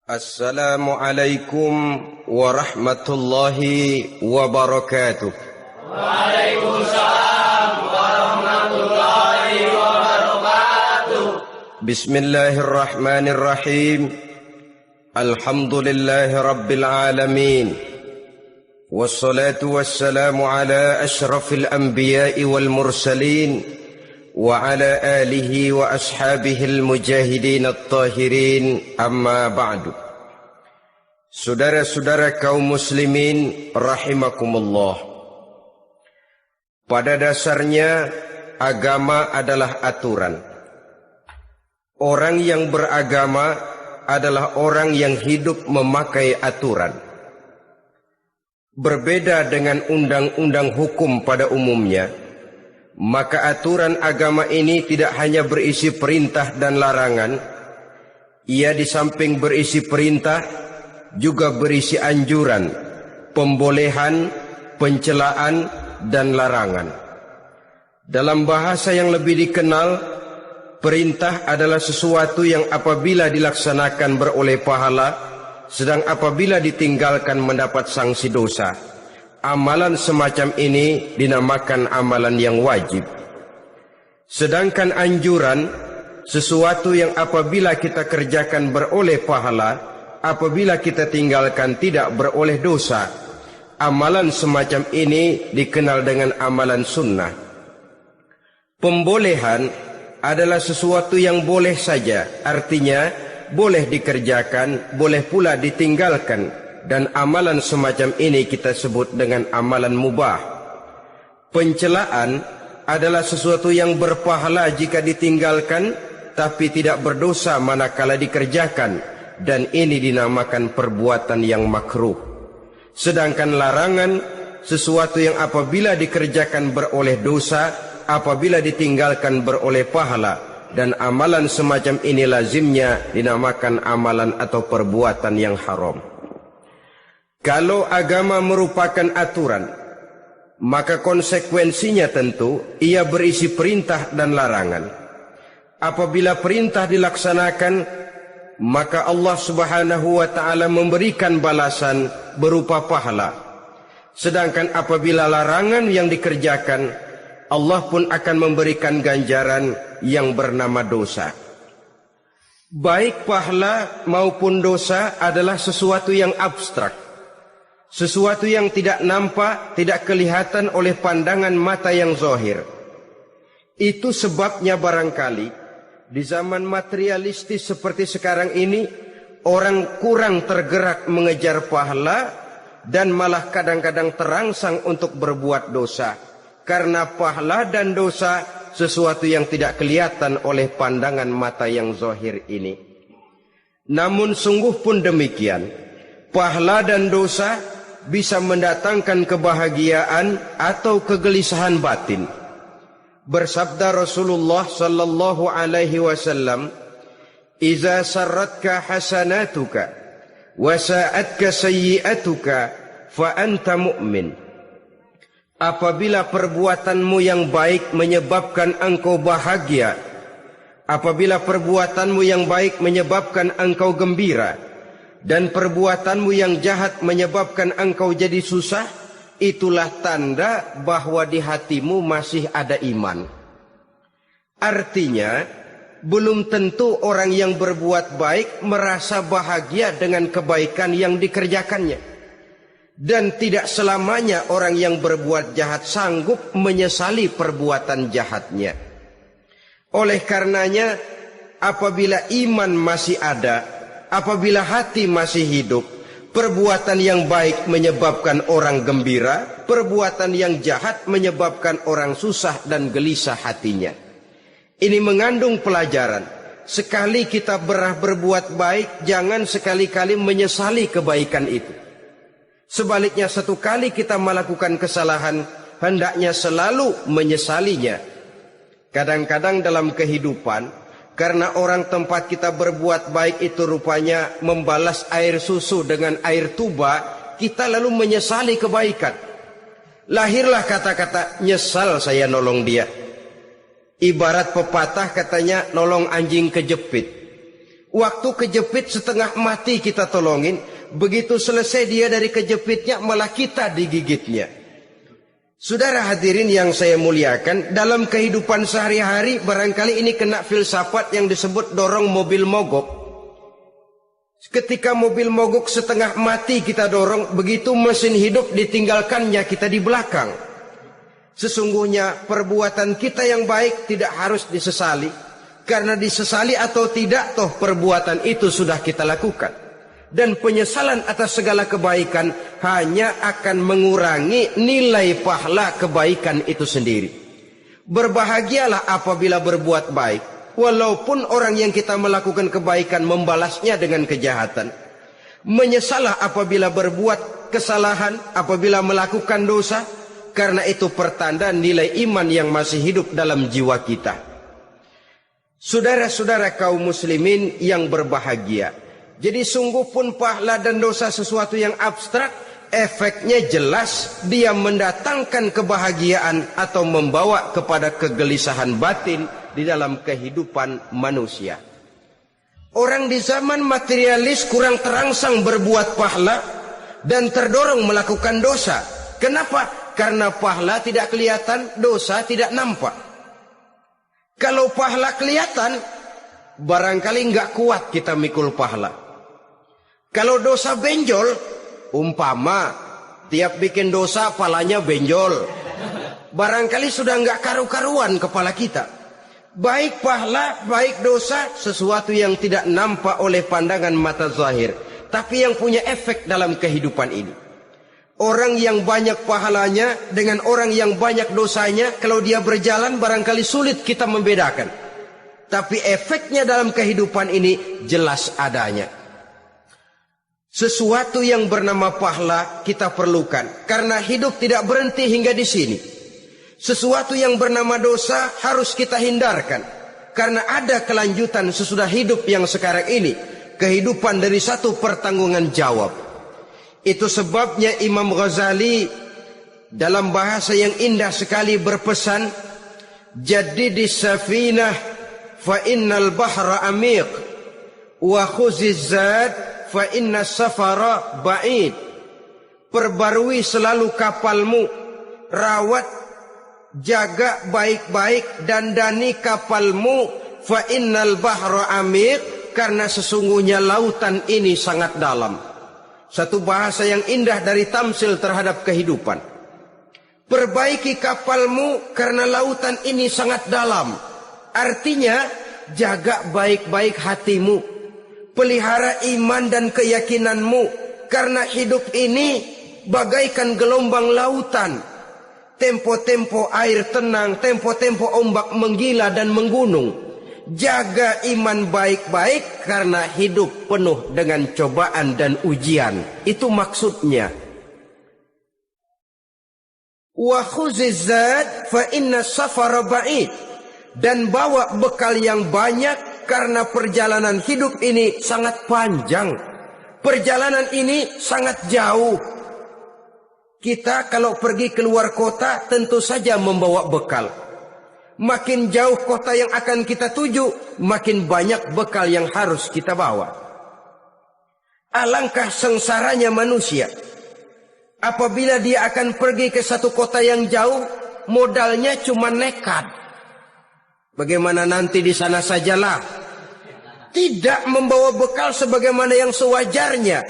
Assalamualaikum warahmatullahi wabarakatuh. Waalaikumsalam warahmatullahi wabarakatuh. Bismillahirrahmanirrahim. Alhamdulillahi rabbil alamin. Wassalatu wassalamu ala ashrafil anbiya'i wal mursalin wa ala alihi wa ashabihil mujahidin at-tahirin, amma ba'du. Saudara-saudara kaum muslimin rahimakumullah. Pada dasarnya agama adalah aturan. Orang yang beragama adalah orang yang hidup memakai aturan. Berbeda dengan undang-undang hukum pada umumnya, maka aturan agama ini tidak hanya berisi perintah dan larangan. Ia di samping berisi perintah juga berisi anjuran, pembolehan, pencelaan, dan larangan. Dalam bahasa yang lebih dikenal, perintah adalah sesuatu yang apabila dilaksanakan beroleh pahala, sedang apabila ditinggalkan mendapat sanksi dosa. Amalan semacam ini dinamakan amalan yang wajib. Sedangkan anjuran, sesuatu yang apabila kita kerjakan beroleh pahala, apabila kita tinggalkan tidak beroleh dosa. Amalan semacam ini dikenal dengan amalan sunnah. Pembolehan adalah sesuatu yang boleh saja, artinya boleh dikerjakan, boleh pula ditinggalkan. Dan amalan semacam ini kita sebut dengan amalan mubah. Pencelaan adalah sesuatu yang berpahala jika ditinggalkan, tapi tidak berdosa manakala dikerjakan. Dan ini dinamakan perbuatan yang makruh. Sedangkan larangan, sesuatu yang apabila dikerjakan beroleh dosa, apabila ditinggalkan beroleh pahala. Dan amalan semacam ini lazimnya dinamakan amalan atau perbuatan yang haram. Kalau agama merupakan aturan, maka konsekuensinya tentu ia berisi perintah dan larangan. Apabila perintah dilaksanakan, maka Allah Subhanahu wa ta'ala memberikan balasan berupa pahala. Sedangkan apabila larangan yang dikerjakan, Allah pun akan memberikan ganjaran yang bernama dosa. Baik pahala maupun dosa adalah sesuatu yang abstrak. Sesuatu yang tidak nampak, tidak kelihatan oleh pandangan mata yang zahir. Itu sebabnya barangkali di zaman materialistis seperti sekarang ini, orang kurang tergerak mengejar pahala dan malah kadang-kadang terangsang untuk berbuat dosa. Karena pahala dan dosa sesuatu yang tidak kelihatan oleh pandangan mata yang zahir ini. Namun sungguh pun demikian, pahala dan dosa bisa mendatangkan kebahagiaan atau kegelisahan batin. Bersabda Rasulullah sallallahu alaihi wasallam, "Iza sarratka hasanatuka wa sa'atka sayyi'atuka fa anta mu'min." Apabila perbuatanmu yang baik menyebabkan engkau bahagia, apabila perbuatanmu yang baik menyebabkan engkau gembira, dan perbuatanmu yang jahat menyebabkan engkau jadi susah, itulah tanda bahwa di hatimu masih ada iman. Artinya, belum tentu orang yang berbuat baik merasa bahagia dengan kebaikan yang dikerjakannya. Dan tidak selamanya orang yang berbuat jahat sanggup menyesali perbuatan jahatnya. Oleh karenanya, apabila iman masih ada, apabila hati masih hidup, perbuatan yang baik menyebabkan orang gembira, perbuatan yang jahat menyebabkan orang susah dan gelisah hatinya. Ini mengandung pelajaran. Sekali kita berbuat baik, jangan sekali-kali menyesali kebaikan itu. Sebaliknya, satu kali kita melakukan kesalahan, hendaknya selalu menyesalinya. Kadang-kadang dalam kehidupan, karena orang tempat kita berbuat baik itu rupanya membalas air susu dengan air tuba, kita lalu menyesali kebaikan. Lahirlah kata-kata, nyesal saya nolong dia. Ibarat pepatah katanya, nolong anjing kejepit. Waktu kejepit setengah mati kita tolongin. Begitu selesai dia dari kejepitnya, malah kita digigitnya. Saudara hadirin yang saya muliakan, dalam kehidupan sehari-hari barangkali ini kena filsafat yang disebut dorong mobil mogok. Ketika mobil mogok setengah mati kita dorong, begitu mesin hidup ditinggalkannya kita di belakang. Sesungguhnya perbuatan kita yang baik tidak harus disesali. Karena disesali atau tidak, toh perbuatan itu sudah kita lakukan. Dan penyesalan atas segala kebaikan hanya akan mengurangi nilai pahala kebaikan itu sendiri. Berbahagialah apabila berbuat baik, walaupun orang yang kita melakukan kebaikan membalasnya dengan kejahatan. Menyesalah apabila berbuat kesalahan, apabila melakukan dosa, karena itu pertanda nilai iman yang masih hidup dalam jiwa kita. Saudara-saudara kaum muslimin yang berbahagia, jadi sungguh pun pahala dan dosa sesuatu yang abstrak, efeknya jelas dia mendatangkan kebahagiaan atau membawa kepada kegelisahan batin di dalam kehidupan manusia. Orang di zaman materialis kurang terangsang berbuat pahala dan terdorong melakukan dosa. Kenapa? Karena pahala tidak kelihatan, dosa tidak nampak. Kalau pahala kelihatan, barangkali nggak kuat kita mikul pahala. Kalau dosa benjol, umpama tiap bikin dosa palanya benjol, barangkali sudah nggak karu-karuan kepala kita. Baik pahala, baik dosa, sesuatu yang tidak nampak oleh pandangan mata zahir, tapi yang punya efek dalam kehidupan ini. Orang yang banyak pahalanya dengan orang yang banyak dosanya, kalau dia berjalan barangkali sulit kita membedakan. Tapi efeknya dalam kehidupan ini jelas adanya. Sesuatu yang bernama pahala kita perlukan, karena hidup tidak berhenti hingga di sini. Sesuatu yang bernama dosa harus kita hindarkan, karena ada kelanjutan sesudah hidup yang sekarang ini, kehidupan dari satu pertanggungan jawab. Itu sebabnya Imam Ghazali dalam bahasa yang indah sekali berpesan, "Jaddidis safinah fa innal bahra amiq wa khuziz zad fa inna safara ba'id." Perbarui selalu kapalmu, rawat, jaga baik-baik, dandani kapalmu, fa innal bahra amiq, karena sesungguhnya lautan ini sangat dalam. Satu bahasa yang indah dari tamsil terhadap kehidupan. Perbaiki kapalmu karena lautan ini sangat dalam. Artinya jaga baik-baik hatimu, pelihara iman dan keyakinanmu, karena hidup ini bagaikan gelombang lautan. Tempo-tempo air tenang, tempo-tempo ombak menggila dan menggunung. Jaga iman baik-baik karena hidup penuh dengan cobaan dan ujian. Itu maksudnya. Wa khuziz zad fa inna safara ba'id. Dan bawa bekal yang banyak karena perjalanan hidup ini sangat panjang. Perjalanan ini sangat jauh. Kita kalau pergi keluar kota tentu saja membawa bekal. Makin jauh kota yang akan kita tuju, makin banyak bekal yang harus kita bawa. Alangkah sengsaranya manusia apabila dia akan pergi ke satu kota yang jauh, modalnya cuma nekat. Bagaimana nanti di sana sajalah. Tidak membawa bekal sebagaimana yang sewajarnya.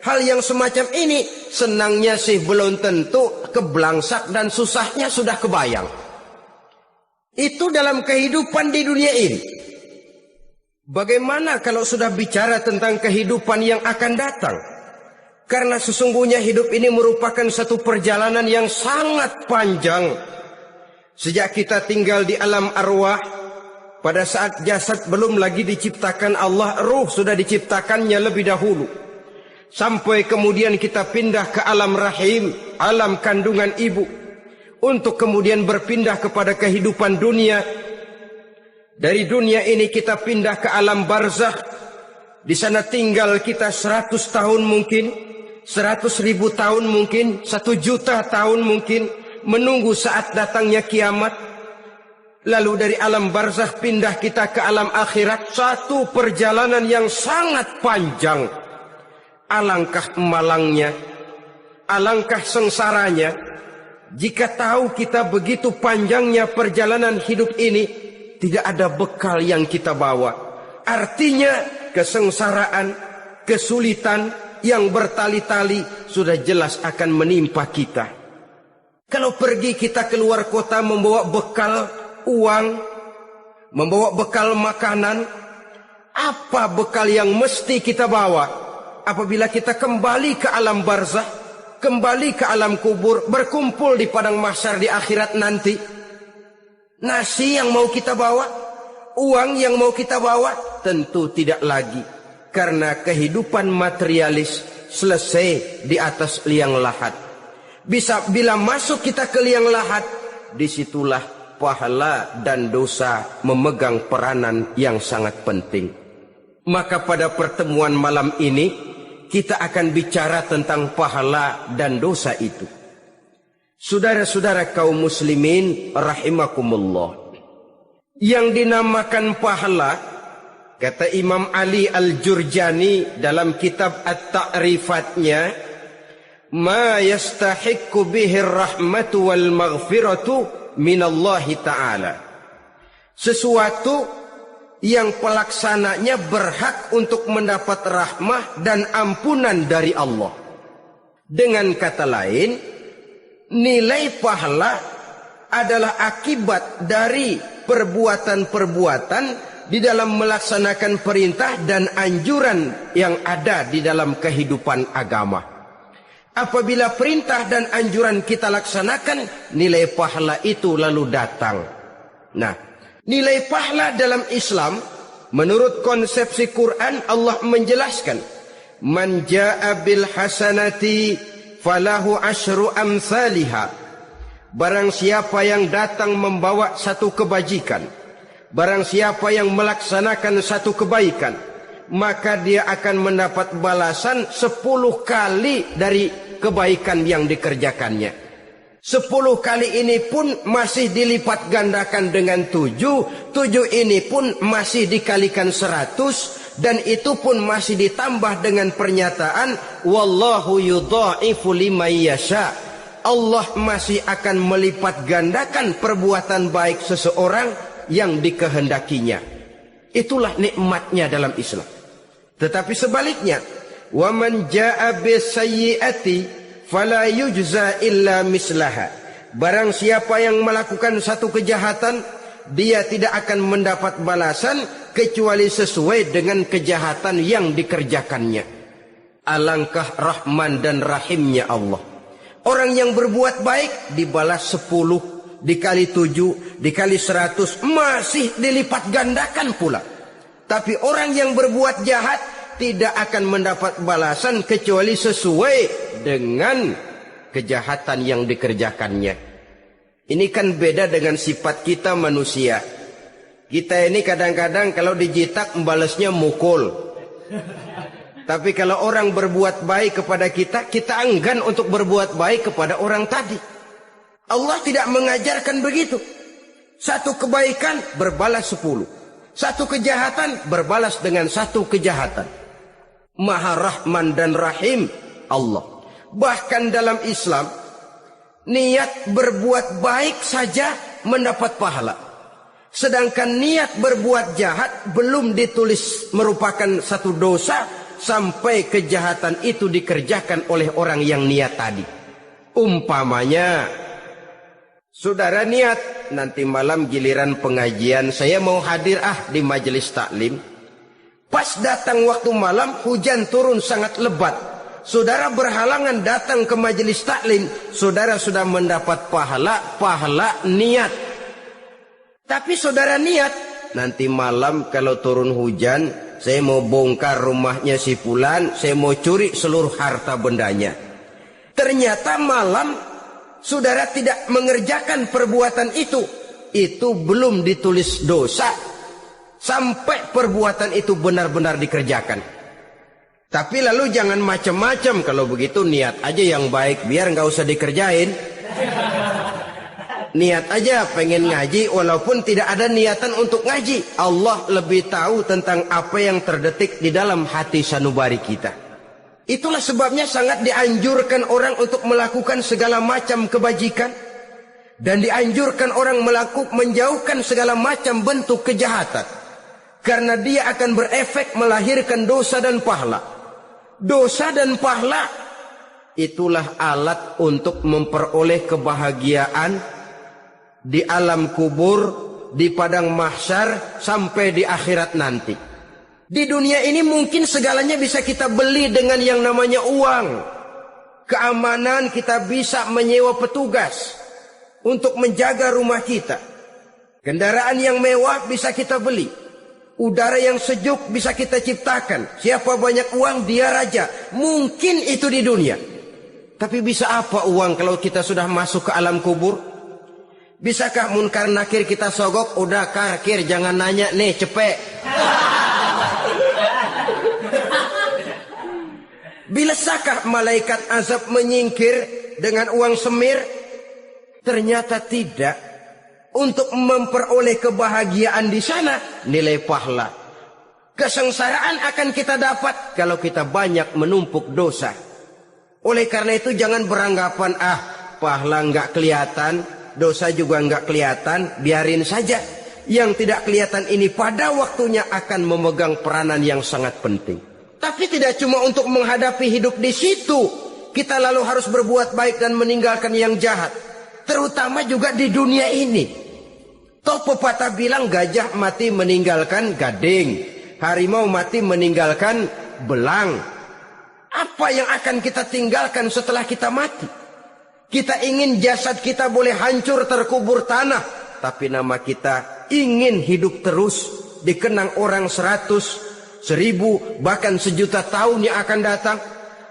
Hal yang semacam ini senangnya sih belum tentu, keblangsak dan susahnya sudah kebayang. Itu dalam kehidupan di dunia ini. Bagaimana kalau sudah bicara tentang kehidupan yang akan datang? Karena sesungguhnya hidup ini merupakan satu perjalanan yang sangat panjang. Sejak kita tinggal di alam arwah, pada saat jasad belum lagi diciptakan Allah, ruh sudah diciptakannya lebih dahulu. Sampai kemudian kita pindah ke alam rahim, alam kandungan ibu. Untuk kemudian berpindah kepada kehidupan dunia. Dari dunia ini kita pindah ke alam barzakh. Di sana tinggal kita 100 tahun mungkin, 100.000 tahun mungkin, 1 juta tahun mungkin, menunggu saat datangnya kiamat. Lalu dari alam barzakh pindah kita ke alam akhirat. Satu perjalanan yang sangat panjang. Alangkah malangnya, alangkah sengsaranya jika tahu kita begitu panjangnya perjalanan hidup ini, tidak ada bekal yang kita bawa. Artinya kesengsaraan, kesulitan yang bertali-tali sudah jelas akan menimpa kita. Kalau pergi kita keluar kota membawa bekal uang, membawa bekal makanan, apa bekal yang mesti kita bawa? Apabila kita kembali ke alam barzakh, kembali ke alam kubur, berkumpul di padang mahsyar di akhirat nanti, nasi yang mau kita bawa, uang yang mau kita bawa, tentu tidak lagi. Karena kehidupan materialis selesai di atas liang lahat. Bila masuk kita ke liang lahat, disitulah pahala dan dosa memegang peranan yang sangat penting. Maka pada pertemuan malam ini kita akan bicara tentang pahala dan dosa itu. Saudara-saudara kaum muslimin rahimakumullah, yang dinamakan pahala, kata Imam Ali Al-Jurjani dalam kitab At-Ta'rifatnya, ma yastahiqqu bihi ar-rahmatu wal maghfiratu minallahi ta'ala. Sesuatu yang pelaksananya berhak untuk mendapat rahmah dan ampunan dari Allah. Dengan kata lain, nilai pahala adalah akibat dari perbuatan-perbuatan di dalam melaksanakan perintah dan anjuran yang ada di dalam kehidupan agama. Apabila perintah dan anjuran kita laksanakan, nilai pahala itu lalu datang. Nah, nilai pahala dalam Islam menurut konsepsi Quran, Allah menjelaskan, man jaa bil hasanati falahu asyru amsalihha. Barang siapa yang datang membawa satu kebajikan, barang siapa yang melaksanakan satu kebaikan, maka dia akan mendapat balasan 10 kali dari kebaikan yang dikerjakannya. 10 kali ini pun masih dilipat gandakan dengan 7. 7 ini pun masih dikalikan 100. Dan itu pun masih ditambah dengan pernyataan, wallahu yudha'ifu liman yasha. Allah masih akan melipat gandakan perbuatan baik seseorang yang dikehendakinya. Itulah nikmatnya dalam Islam. Tetapi sebaliknya, wa man jaa'a bisayyi'ati fala yujza illa mislaha. Barang siapa yang melakukan satu kejahatan, dia tidak akan mendapat balasan kecuali sesuai dengan kejahatan yang dikerjakannya. Alangkah rahman dan rahimnya Allah. Orang yang berbuat baik dibalas 10, dikali 7, dikali 100, masih dilipat gandakan pula. Tapi orang yang berbuat jahat tidak akan mendapat balasan kecuali sesuai dengan kejahatan yang dikerjakannya. Ini kan beda dengan sifat kita manusia. Kita ini kadang-kadang kalau dijitak membalasnya mukul. Tapi kalau orang berbuat baik kepada kita, kita enggan untuk berbuat baik kepada orang tadi. Allah tidak mengajarkan begitu. Satu kebaikan berbalas 10. Satu kejahatan berbalas dengan satu kejahatan. Maha Rahman dan Rahim Allah. Bahkan dalam Islam, niat berbuat baik saja mendapat pahala. Sedangkan niat berbuat jahat belum ditulis merupakan satu dosa sampai kejahatan itu dikerjakan oleh orang yang niat tadi. Umpamanya, saudara niat, nanti malam giliran pengajian saya mau hadir di majelis taklim. Pas datang waktu malam, hujan turun sangat lebat. Saudara berhalangan datang ke majelis taklim, saudara sudah mendapat pahala niat. Tapi saudara niat, nanti malam kalau turun hujan, saya mau bongkar rumahnya si fulan, saya mau curi seluruh harta bendanya. Ternyata malam saudara tidak mengerjakan perbuatan itu belum ditulis dosa sampai perbuatan itu benar-benar dikerjakan. Tapi lalu jangan macam-macam. Kalau begitu niat aja yang baik, biar nggak usah dikerjain. Niat aja pengen ngaji walaupun tidak ada niatan untuk ngaji. Allah lebih tahu tentang apa yang terdetik di dalam hati sanubari kita. Itulah sebabnya sangat dianjurkan orang untuk melakukan segala macam kebajikan. Dan dianjurkan orang menjauhkan segala macam bentuk kejahatan. Karena dia akan berefek melahirkan dosa dan pahala. Dosa dan pahala itulah alat untuk memperoleh kebahagiaan di alam kubur, di padang mahsyar, sampai di akhirat nanti. Di dunia ini mungkin segalanya bisa kita beli dengan yang namanya uang. Keamanan kita bisa menyewa petugas untuk menjaga rumah kita. Kendaraan yang mewah bisa kita beli. Udara yang sejuk bisa kita ciptakan. Siapa banyak uang dia raja. Mungkin itu di dunia. Tapi bisa apa uang kalau kita sudah masuk ke alam kubur? Bisakah munkar nakir kita sogok? Udah karkir jangan nanya nih cepet. Bisakah malaikat azab menyingkir dengan uang semir? Ternyata tidak. Untuk memperoleh kebahagiaan di sana, nilai pahala. Kesengsaraan akan kita dapat kalau kita banyak menumpuk dosa. Oleh karena itu jangan beranggapan, pahala nggak kelihatan, dosa juga nggak kelihatan, biarin saja. Yang tidak kelihatan ini pada waktunya akan memegang peranan yang sangat penting. Tapi tidak cuma untuk menghadapi hidup di situ, kita lalu harus berbuat baik dan meninggalkan yang jahat. Terutama juga di dunia ini. Toh pepatah bilang gajah mati meninggalkan gading, harimau mati meninggalkan belang. Apa yang akan kita tinggalkan setelah kita mati? Kita ingin jasad kita boleh hancur terkubur tanah, tapi nama kita ingin hidup terus, dikenang orang 100, 1000, bahkan 1.000.000 tahun yang akan datang.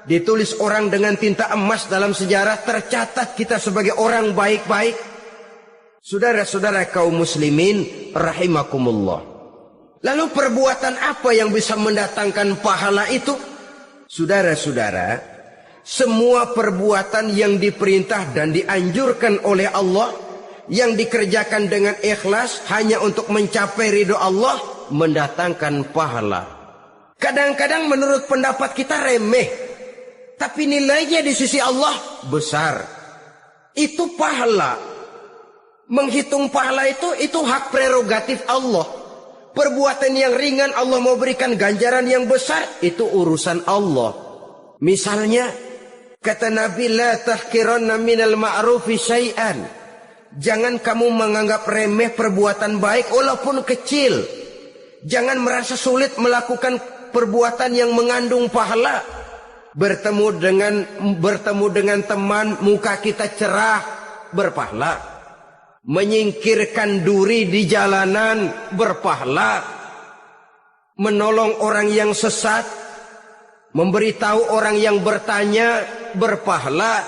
Ditulis orang dengan tinta emas dalam sejarah, tercatat kita sebagai orang baik-baik. Saudara-saudara kaum muslimin rahimakumullah. Lalu perbuatan apa yang bisa mendatangkan pahala itu? Saudara-saudara, semua perbuatan yang diperintah dan dianjurkan oleh Allah, yang dikerjakan dengan ikhlas hanya untuk mencapai ridho Allah, mendatangkan pahala. Kadang-kadang menurut pendapat kita remeh, tapi nilainya di sisi Allah besar. Itu pahala. Menghitung pahala itu hak prerogatif Allah. Perbuatan yang ringan Allah mau berikan ganjaran yang besar, itu urusan Allah. Misalnya, kata Nabi, la tahkiranna minal ma'rufi syai'an. Jangan kamu menganggap remeh perbuatan baik walaupun kecil. Jangan merasa sulit melakukan perbuatan yang mengandung pahala. Bertemu dengan teman, muka kita cerah, berpahala. Menyingkirkan duri di jalanan, berpahala. Menolong orang yang sesat, memberitahu orang yang bertanya, berpahala.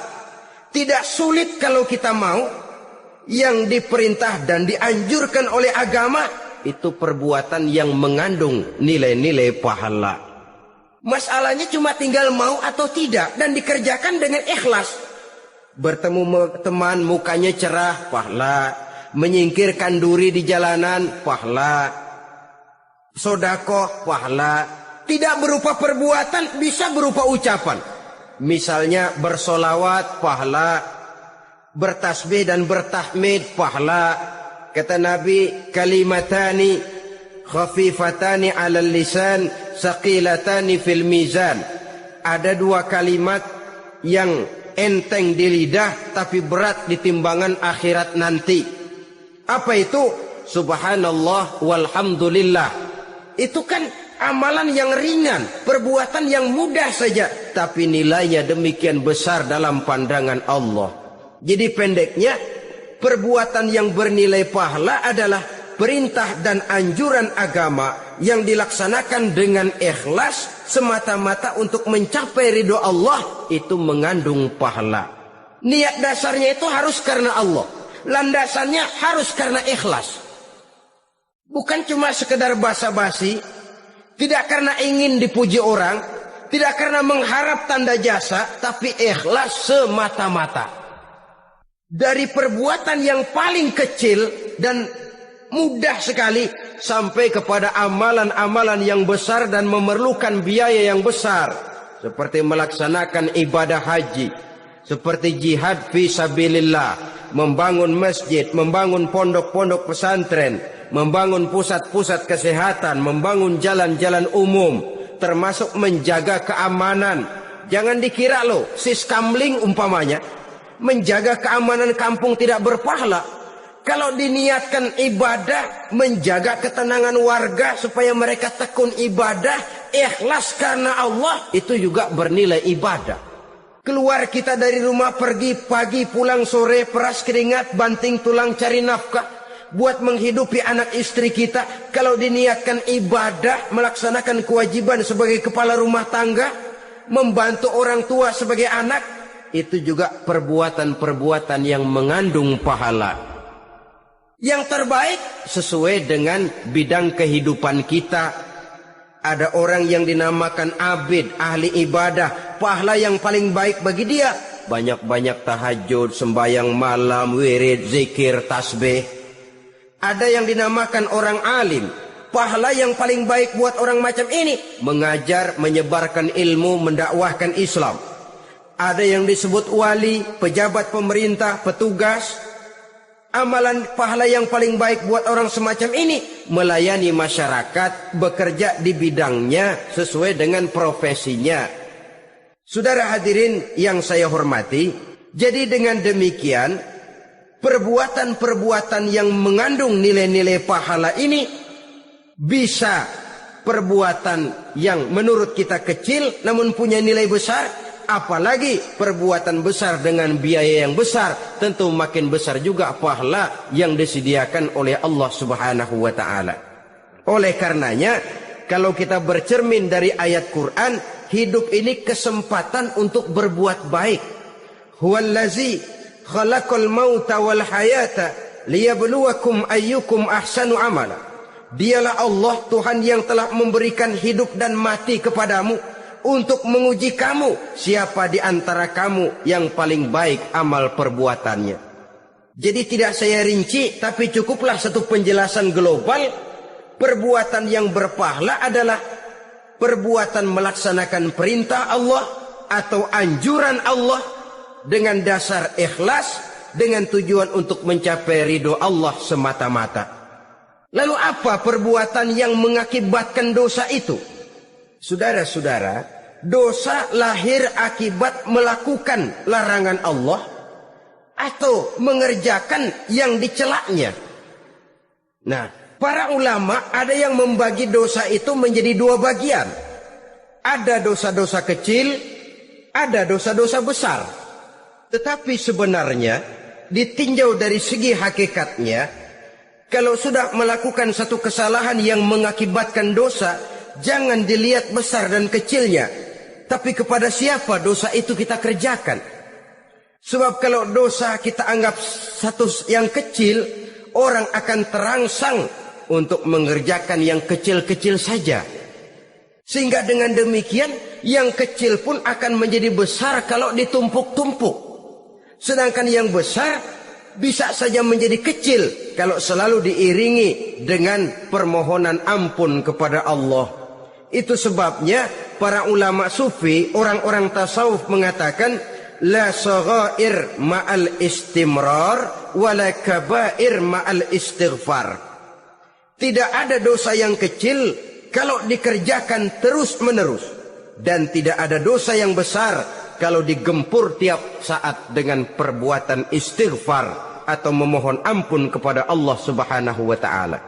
Tidak sulit kalau kita mau. Yang diperintah dan dianjurkan oleh agama, itu perbuatan yang mengandung nilai-nilai pahala. Masalahnya cuma tinggal mau atau tidak, dan dikerjakan dengan ikhlas. Bertemu teman, mukanya cerah, pahala. Menyingkirkan duri di jalanan, pahala. Sedekah, pahala. Tidak berupa perbuatan, bisa berupa ucapan. Misalnya bersolawat, pahala. Bertasbih dan bertahmid, pahala. Kata Nabi, kalimatani khafifatani 'alal lisan, saqilatani fil mizan. Ada 2 kalimat yang enteng di lidah tapi berat di timbangan akhirat nanti. Apa itu? Subhanallah walhamdulillah. Itu kan amalan yang ringan, perbuatan yang mudah saja, tapi nilainya demikian besar dalam pandangan Allah. Jadi pendeknya, perbuatan yang bernilai pahala adalah perintah dan anjuran agama yang dilaksanakan dengan ikhlas semata-mata untuk mencapai ridho Allah, itu mengandung pahala. Niat dasarnya itu harus karena Allah, landasannya harus karena ikhlas. Bukan cuma sekedar basa-basi, tidak karena ingin dipuji orang, tidak karena mengharap tanda jasa, tapi ikhlas semata-mata. Dari perbuatan yang paling kecil dan mudah sekali sampai kepada amalan-amalan yang besar dan memerlukan biaya yang besar, seperti melaksanakan ibadah haji, seperti jihad fi sabilillah, membangun masjid, membangun pondok-pondok pesantren, membangun pusat-pusat kesehatan, membangun jalan-jalan umum, termasuk menjaga keamanan. Jangan dikira loh, siskamling umpamanya, menjaga keamanan kampung tidak berpahala. Kalau diniatkan ibadah, menjaga ketenangan warga supaya mereka tekun ibadah, ikhlas karena Allah, itu juga bernilai ibadah. Keluar kita dari rumah, pergi pagi, pulang sore, peras keringat, banting tulang cari nafkah buat menghidupi anak istri kita. Kalau diniatkan ibadah, melaksanakan kewajiban sebagai kepala rumah tangga, membantu orang tua sebagai anak, itu juga perbuatan-perbuatan yang mengandung pahala. Yang terbaik sesuai dengan bidang kehidupan kita. Ada orang yang dinamakan abid, ahli ibadah, pahala yang paling baik bagi dia banyak-banyak tahajud, sembahyang malam, wirid, zikir, tasbih. Ada yang dinamakan orang alim, pahala yang paling baik buat orang macam ini mengajar, menyebarkan ilmu, mendakwahkan Islam. Ada yang disebut wali, pejabat pemerintah, petugas. Amalan pahala yang paling baik buat orang semacam ini melayani masyarakat, bekerja di bidangnya sesuai dengan profesinya. Saudara hadirin yang saya hormati, jadi dengan demikian perbuatan-perbuatan yang mengandung nilai-nilai pahala ini bisa perbuatan yang menurut kita kecil namun punya nilai besar. Apalagi perbuatan besar dengan biaya yang besar, tentu makin besar juga pahala yang disediakan oleh Allah Subhanahu wa ta'ala. Oleh karenanya, kalau kita bercermin dari ayat Quran, hidup ini kesempatan untuk berbuat baik. Huwallazi khalaqal mauta wal hayata liyabluwakum ayyukum ahsanu amala. Dialah Allah, Tuhan yang telah memberikan hidup dan mati kepadamu untuk menguji kamu, siapa di antara kamu yang paling baik amal perbuatannya. Jadi tidak saya rinci, tapi cukuplah satu penjelasan global. Perbuatan yang berpahala adalah perbuatan melaksanakan perintah Allah atau anjuran Allah dengan dasar ikhlas, dengan tujuan untuk mencapai ridho Allah semata-mata. Lalu apa perbuatan yang mengakibatkan dosa itu? Saudara-saudara, dosa lahir akibat melakukan larangan Allah atau mengerjakan yang dicelaknya. Nah, para ulama ada yang membagi dosa itu menjadi dua bagian. Ada dosa-dosa kecil, ada dosa-dosa besar. Tetapi sebenarnya ditinjau dari segi hakikatnya, kalau sudah melakukan satu kesalahan yang mengakibatkan dosa, jangan dilihat besar dan kecilnya, tapi kepada siapa dosa itu kita kerjakan. Sebab kalau dosa kita anggap satu yang kecil, orang akan terangsang untuk mengerjakan yang kecil-kecil saja. Sehingga dengan demikian, yang kecil pun akan menjadi besar kalau ditumpuk-tumpuk. Sedangkan yang besar bisa saja menjadi kecil kalau selalu diiringi dengan permohonan ampun kepada Allah. Itu sebabnya para ulama sufi, orang-orang tasawuf mengatakan la saghair ma'al istimrar wala kabair ma'al istighfar. Tidak ada dosa yang kecil kalau dikerjakan terus-menerus, dan tidak ada dosa yang besar kalau digempur tiap saat dengan perbuatan istighfar atau memohon ampun kepada Allah Subhanahu wa ta'ala.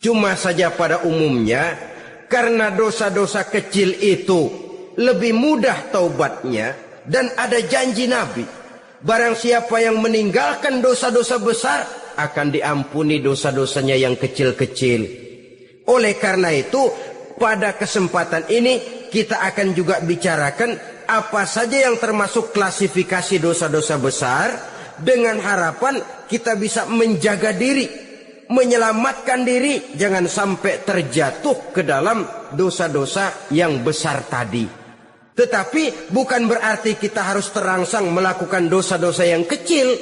Cuma saja pada umumnya, karena dosa-dosa kecil itu lebih mudah taubatnya, dan ada janji Nabi, barang siapa yang meninggalkan dosa-dosa besar akan diampuni dosa-dosanya yang kecil-kecil. Oleh karena itu, pada kesempatan ini kita akan juga bicarakan apa saja yang termasuk klasifikasi dosa-dosa besar, dengan harapan kita bisa menjaga diri, menyelamatkan diri, jangan sampai terjatuh ke dalam dosa-dosa yang besar tadi. Tetapi bukan berarti kita harus terangsang melakukan dosa-dosa yang kecil.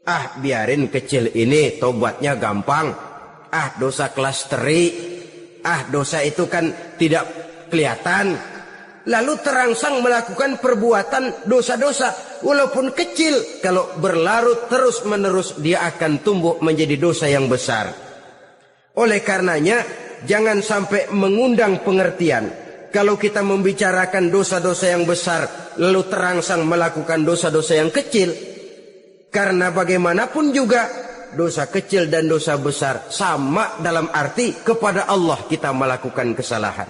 Ah, biarin kecil ini, tobatnya gampang. Ah, dosa kelas teri. Ah, dosa itu kan tidak kelihatan. Lalu terangsang melakukan perbuatan dosa-dosa. Walaupun kecil, kalau berlarut terus-menerus, dia akan tumbuh menjadi dosa yang besar. Oleh karenanya, jangan sampai mengundang pengertian. Kalau kita membicarakan dosa-dosa yang besar, lalu terangsang melakukan dosa-dosa yang kecil. Karena bagaimanapun juga, dosa kecil dan dosa besar sama dalam arti kepada Allah kita melakukan kesalahan.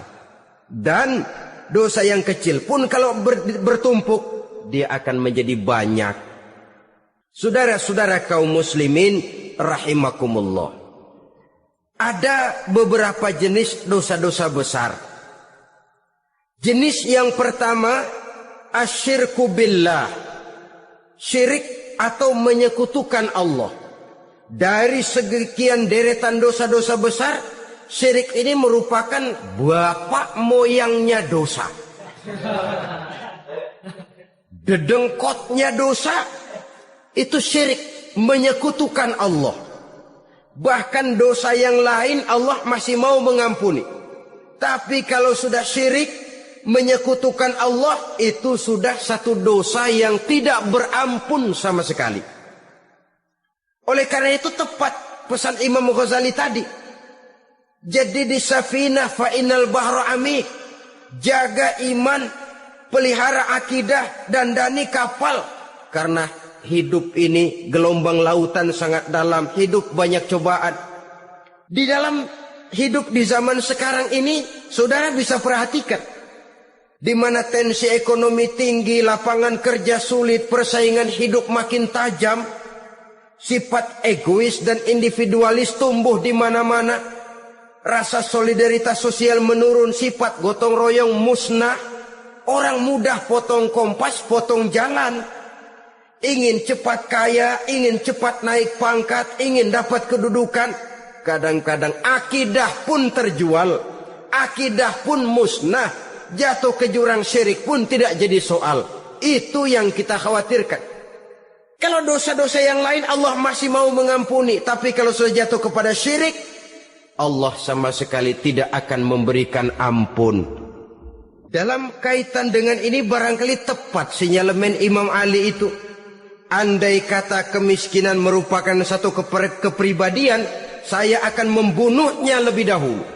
Dan dosa yang kecil pun kalau bertumpuk, dia akan menjadi banyak. Saudara-saudara kaum muslimin rahimakumullah. Ada beberapa jenis dosa-dosa besar. Jenis yang pertama, asyirku billah. Syirik atau menyekutukan Allah. Dari sekian deretan dosa-dosa besar, syirik ini merupakan bapak moyangnya dosa. Dedengkotnya dosa, itu syirik, menyekutukan Allah. Bahkan dosa yang lain Allah masih mau mengampuni. Tapi kalau sudah syirik, menyekutukan Allah, itu sudah satu dosa yang tidak berampun sama sekali. Oleh karena itu tepat pesan Imam Ghazali tadi. Jadi di safinah fa innal bahra amik. Jaga iman, pelihara akidah, dandani kapal. Karena hidup ini gelombang lautan sangat dalam, hidup banyak cobaan. Di dalam hidup di zaman sekarang ini, saudara bisa perhatikan, di mana tensi ekonomi tinggi, lapangan kerja sulit, persaingan hidup makin tajam, sifat egois dan individualis tumbuh di mana-mana, rasa solidaritas sosial menurun, sifat gotong royong musnah, orang mudah potong kompas, potong jalan. Ingin cepat kaya, ingin cepat naik pangkat, ingin dapat kedudukan. Kadang-kadang akidah pun terjual, akidah pun musnah, jatuh ke jurang syirik pun tidak jadi soal. Itu yang kita khawatirkan. Kalau dosa-dosa yang lain Allah masih mau mengampuni, tapi kalau sudah jatuh kepada syirik, Allah sama sekali tidak akan memberikan ampun. Dalam kaitan dengan ini barangkali tepat sinyalemen Imam Ali itu. Andai kata kemiskinan merupakan satu kepribadian, saya akan membunuhnya lebih dahulu.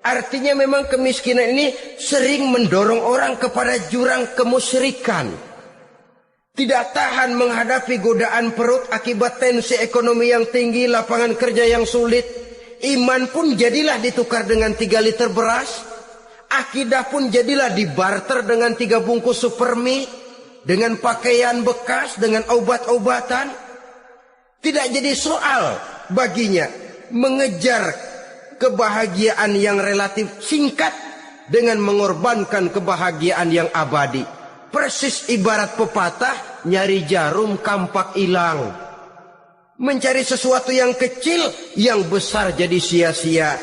Artinya memang kemiskinan ini sering mendorong orang kepada jurang kemusyrikan. Tidak tahan menghadapi godaan perut akibat tensi ekonomi yang tinggi, lapangan kerja yang sulit. Iman pun jadilah ditukar dengan 3 liter beras. Akidah pun jadilah dibarter dengan 3 bungkus supermi. Dengan pakaian bekas, dengan obat-obatan. Tidak jadi soal baginya mengejar kebahagiaan yang relatif singkat dengan mengorbankan kebahagiaan yang abadi. Persis ibarat pepatah, nyari jarum kampak hilang. Mencari sesuatu yang kecil, yang besar jadi sia-sia.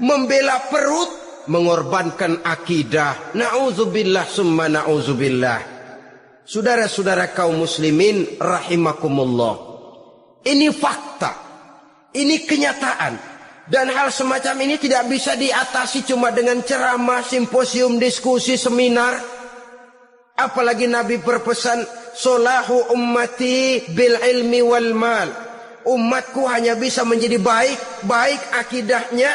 Membela perut, mengorbankan akidah. Na'udzubillah summa na'udzubillah. Saudara-saudara kaum muslimin rahimakumullah. Ini fakta. Ini kenyataan. Dan hal semacam ini tidak bisa diatasi cuma dengan ceramah, simposium, diskusi, seminar. Apalagi Nabi berpesan, solahu ummati bil ilmi wal mal. Umatku hanya bisa menjadi baik akidahnya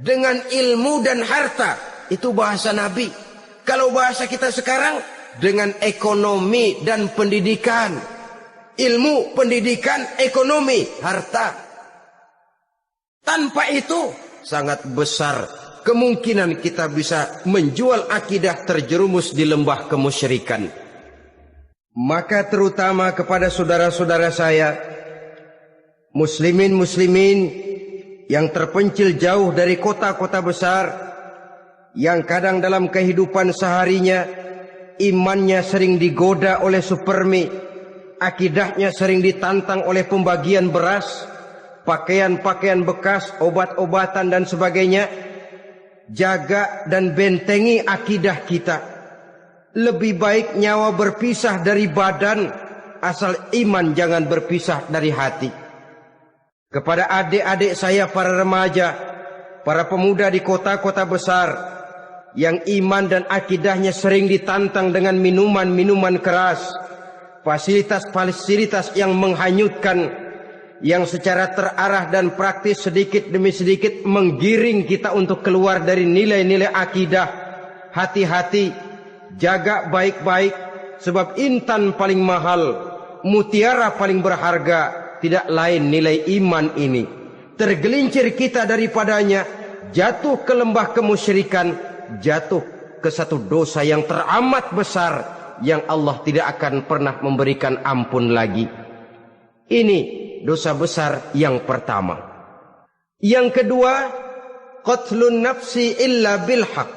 dengan ilmu dan harta. Itu bahasa Nabi. Kalau bahasa kita sekarang, dengan ekonomi dan pendidikan. Ilmu, pendidikan, ekonomi, harta. Tanpa itu sangat besar kemungkinan kita bisa menjual akidah terjerumus di lembah kemusyrikan. Maka terutama kepada saudara-saudara saya, muslimin yang terpencil jauh dari kota-kota besar, yang kadang dalam kehidupan seharinya imannya sering digoda oleh supermi, akidahnya sering ditantang oleh pembagian beras, pakaian-pakaian bekas, obat-obatan dan sebagainya. Jaga dan bentengi akidah kita. Lebih baik nyawa berpisah dari badan asal iman jangan berpisah dari hati. Kepada adik-adik saya para remaja, para pemuda di kota-kota besar yang iman dan akidahnya sering ditantang dengan minuman-minuman keras, fasilitas-fasilitas yang menghanyutkan, yang secara terarah dan praktis sedikit demi sedikit menggiring kita untuk keluar dari nilai-nilai akidah. Hati-hati, jaga baik-baik, sebab intan paling mahal, mutiara paling berharga tidak lain nilai iman ini. Tergelincir kita daripadanya, jatuh ke lembah kemusyrikan, jatuh ke satu dosa yang teramat besar yang Allah tidak akan pernah memberikan ampun lagi. Ini dosa besar yang pertama. Yang kedua, qatlun nafsi illa bil haq,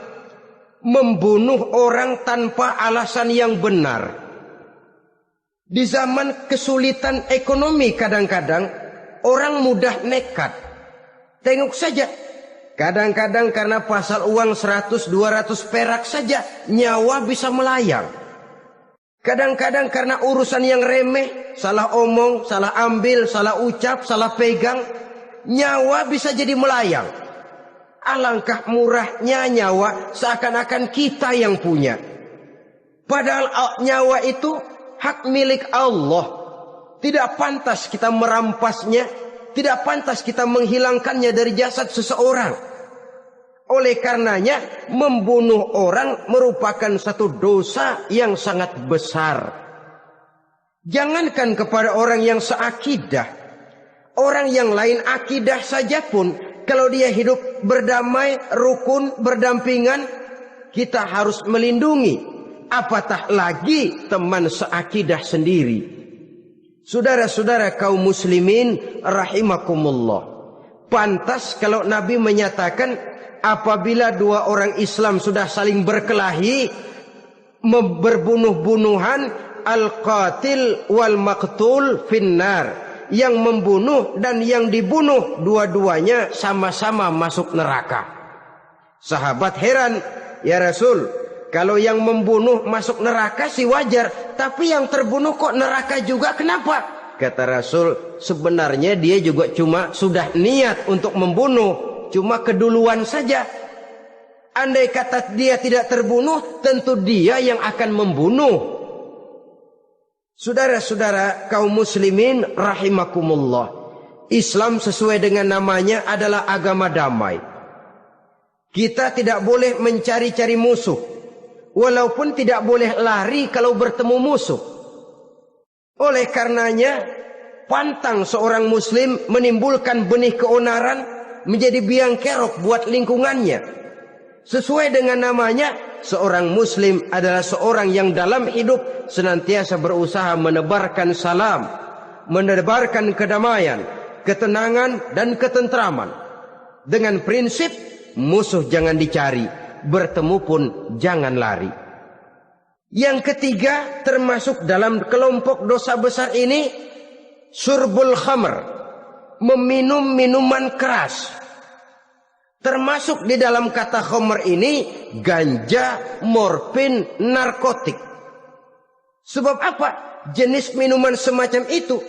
membunuh orang tanpa alasan yang benar. Di zaman kesulitan ekonomi kadang-kadang orang mudah nekat. Tengok saja, kadang-kadang karena pasal uang 100-200 perak saja nyawa bisa melayang. Kadang-kadang karena urusan yang remeh, salah omong, salah ambil, salah ucap, salah pegang, nyawa bisa jadi melayang. Alangkah murahnya nyawa, seakan-akan kita yang punya. Padahal nyawa itu hak milik Allah. Tidak pantas kita merampasnya, tidak pantas kita menghilangkannya dari jasad seseorang. Oleh karenanya, membunuh orang merupakan satu dosa yang sangat besar. Jangankan kepada orang yang seakidah, orang yang lain akidah saja pun, kalau dia hidup berdamai, rukun, berdampingan, kita harus melindungi. Apatah lagi teman seakidah sendiri. Saudara-saudara kaum muslimin rahimakumullah, pantas kalau Nabi menyatakan apabila dua orang Islam sudah saling berkelahi, berbunuh-bunuhan, al-qatil wal maqtul finnar, yang membunuh dan yang dibunuh dua-duanya sama-sama masuk neraka. Sahabat heran, ya Rasul, kalau yang membunuh masuk neraka sih wajar, tapi yang terbunuh kok neraka juga, kenapa? Kata Rasul, sebenarnya dia juga cuma sudah niat untuk membunuh, cuma keduluan saja. Andai kata dia tidak terbunuh, tentu dia yang akan membunuh. Saudara-saudara kaum muslimin rahimakumullah, Islam sesuai dengan namanya adalah agama damai. Kita tidak boleh mencari-cari musuh, walaupun tidak boleh lari kalau bertemu musuh. Oleh karenanya, pantang seorang muslim menimbulkan benih keonaran menjadi biang kerok buat lingkungannya. Sesuai dengan namanya, seorang muslim adalah seorang yang dalam hidup senantiasa berusaha menebarkan salam, menebarkan kedamaian, ketenangan dan ketentraman. Dengan prinsip musuh jangan dicari, bertemu pun jangan lari. Yang ketiga, termasuk dalam kelompok dosa besar ini, syurbul khamr, meminum minuman keras. Termasuk di dalam kata khamr ini ganja, morfin, narkotik. Sebab apa? Jenis minuman semacam itu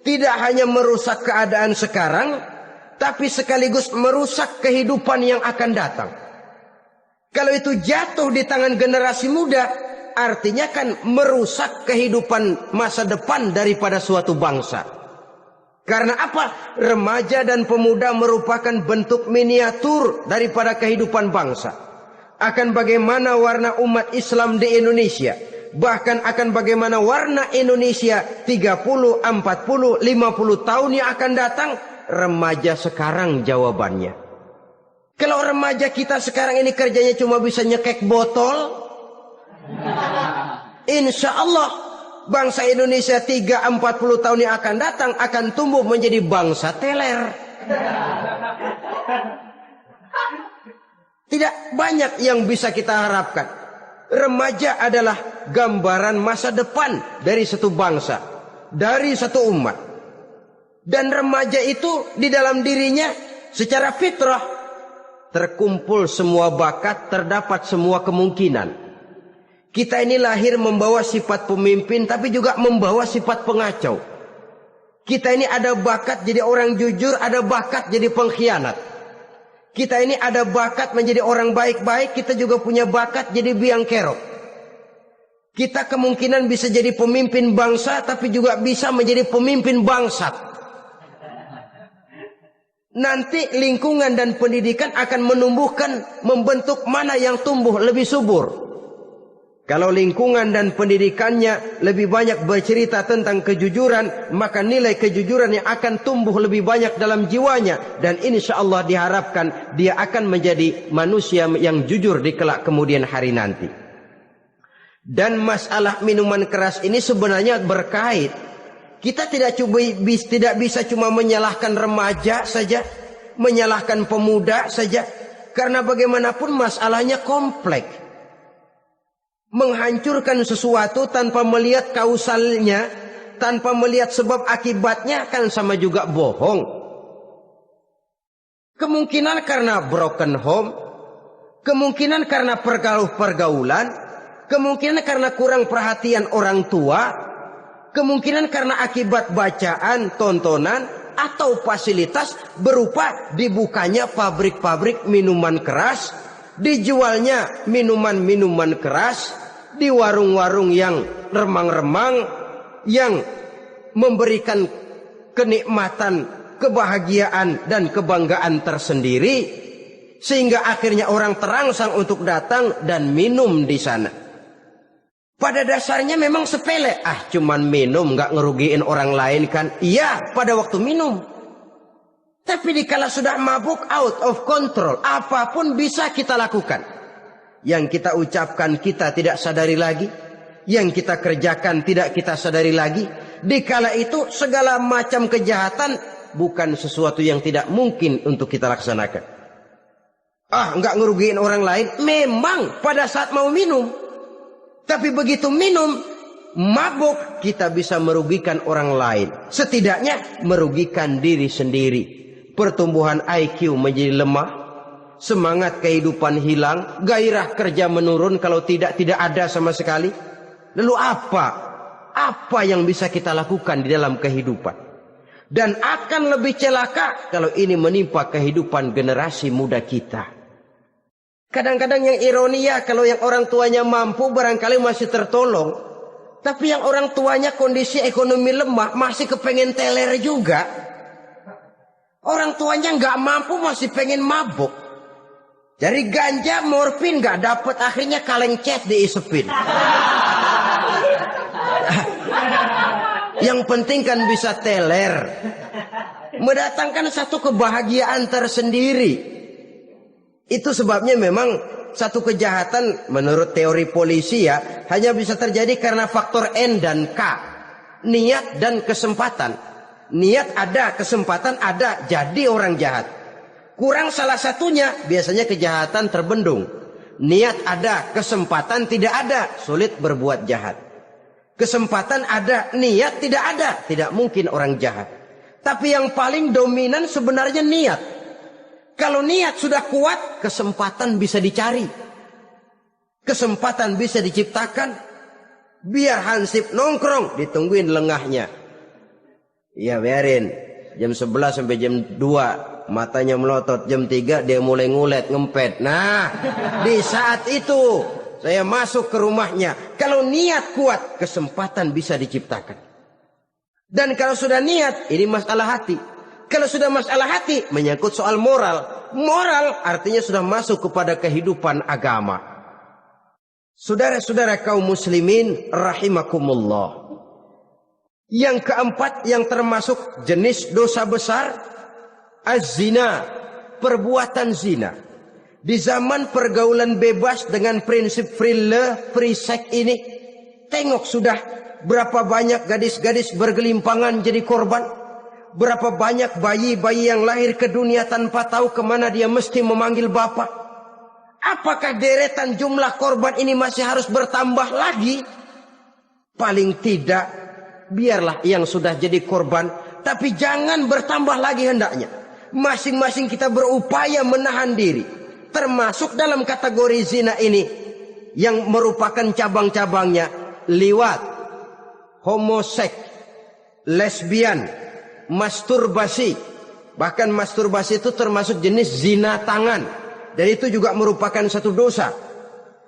tidak hanya merusak keadaan sekarang, tapi sekaligus merusak kehidupan yang akan datang. Kalau itu jatuh di tangan generasi muda, artinya kan merusak kehidupan masa depan daripada suatu bangsa. Karena apa? Remaja dan pemuda merupakan bentuk miniatur daripada kehidupan bangsa. Akan bagaimana warna umat Islam di Indonesia, bahkan akan bagaimana warna Indonesia 30, 40, 50 tahun yang akan datang, remaja sekarang jawabannya. Kalau remaja kita sekarang ini kerjanya cuma bisa nyekek botol, insya Allah bangsa Indonesia 30-40 tahun yang akan datang akan tumbuh menjadi bangsa teler. Tidak banyak yang bisa kita harapkan. Remaja adalah gambaran masa depan dari satu bangsa, dari satu umat. Dan remaja itu di dalam dirinya secara fitrah terkumpul semua bakat, terdapat semua kemungkinan. Kita ini lahir membawa sifat pemimpin, tapi juga membawa sifat pengacau. Kita ini ada bakat jadi orang jujur, ada bakat jadi pengkhianat. Kita ini ada bakat menjadi orang baik-baik, kita juga punya bakat jadi biang kerok. Kita kemungkinan bisa jadi pemimpin bangsa, tapi juga bisa menjadi pemimpin bangsat. Nanti lingkungan dan pendidikan akan menumbuhkan, membentuk mana yang tumbuh lebih subur. Kalau lingkungan dan pendidikannya lebih banyak bercerita tentang kejujuran, maka nilai kejujuran yang akan tumbuh lebih banyak dalam jiwanya. Dan insya Allah diharapkan dia akan menjadi manusia yang jujur di kelak kemudian hari nanti. Dan masalah minuman keras ini sebenarnya berkait. Kita tidak bisa cuma menyalahkan remaja saja, menyalahkan pemuda saja. Karena bagaimanapun masalahnya kompleks. Menghancurkan sesuatu tanpa melihat kausalnya, tanpa melihat sebab akibatnya kan sama juga bohong. Kemungkinan karena broken home, kemungkinan karena pergaulan, kemungkinan karena kurang perhatian orang tua, kemungkinan karena akibat bacaan, tontonan, atau fasilitas berupa dibukanya pabrik-pabrik minuman keras, dijualnya minuman-minuman keras, di warung-warung yang remang-remang, yang memberikan kenikmatan, kebahagiaan dan kebanggaan tersendiri, sehingga akhirnya orang terangsang untuk datang dan minum di sana. Pada dasarnya memang sepele, cuman minum nggak ngerugiin orang lain kan? Iya, pada waktu minum. Tapi dikala sudah mabuk, out of control, apapun bisa kita lakukan. Yang kita ucapkan kita tidak sadari lagi, yang kita kerjakan tidak kita sadari lagi. Dikala itu segala macam kejahatan bukan sesuatu yang tidak mungkin untuk kita laksanakan. Nggak ngerugiin orang lain, memang pada saat mau minum. Tapi begitu minum, mabuk, kita bisa merugikan orang lain. Setidaknya merugikan diri sendiri. Pertumbuhan IQ menjadi lemah, semangat kehidupan hilang, gairah kerja menurun, kalau tidak ada sama sekali. Lalu apa yang bisa kita lakukan di dalam kehidupan? Dan akan lebih celaka kalau ini menimpa kehidupan generasi muda kita. Kadang-kadang yang ironi ya, kalau yang orang tuanya mampu barangkali masih tertolong, tapi yang orang tuanya kondisi ekonomi lemah masih kepengen teler juga. Orang tuanya nggak mampu masih pengen mabuk. Dari ganja, morfin nggak dapat, akhirnya kaleng cet diisepin. Yang penting kan bisa teler, mendatangkan satu kebahagiaan tersendiri. Itu sebabnya memang satu kejahatan menurut teori polisi ya hanya bisa terjadi karena faktor N dan K, niat dan kesempatan. Niat ada, kesempatan ada, jadi orang jahat. Kurang salah satunya, biasanya kejahatan terbendung. Niat ada, kesempatan tidak ada, sulit berbuat jahat. Kesempatan ada, niat tidak ada, tidak mungkin orang jahat. Tapi yang paling dominan sebenarnya niat. Kalau niat sudah kuat, kesempatan bisa dicari. Kesempatan bisa diciptakan. Biar Hansip nongkrong, ditungguin lengahnya. Ya biarin, jam 11 sampai jam 2. Matanya melotot, jam 3 dia mulai ngulet, ngempet. Nah, di saat itu saya masuk ke rumahnya. Kalau niat kuat, kesempatan bisa diciptakan. Dan kalau sudah niat, ini masalah hati. Kalau sudah masalah hati, menyangkut soal moral. Moral artinya sudah masuk kepada kehidupan agama. Saudara-saudara kaum muslimin rahimakumullah. Yang keempat yang termasuk jenis dosa besar, az-zina, perbuatan zina. Di zaman pergaulan bebas dengan prinsip free love, free sex ini, tengok sudah berapa banyak gadis-gadis bergelimpangan jadi korban. Berapa banyak bayi-bayi yang lahir ke dunia tanpa tahu kemana dia mesti memanggil bapak. Apakah deretan jumlah korban ini masih harus bertambah lagi? Paling tidak, biarlah yang sudah jadi korban, tapi jangan bertambah lagi hendaknya. Masing-masing kita berupaya menahan diri. Termasuk dalam kategori zina ini, yang merupakan cabang-cabangnya liwat, homoseks, lesbian, masturbasi. Bahkan masturbasi itu termasuk jenis zina tangan. Dan itu juga merupakan satu dosa.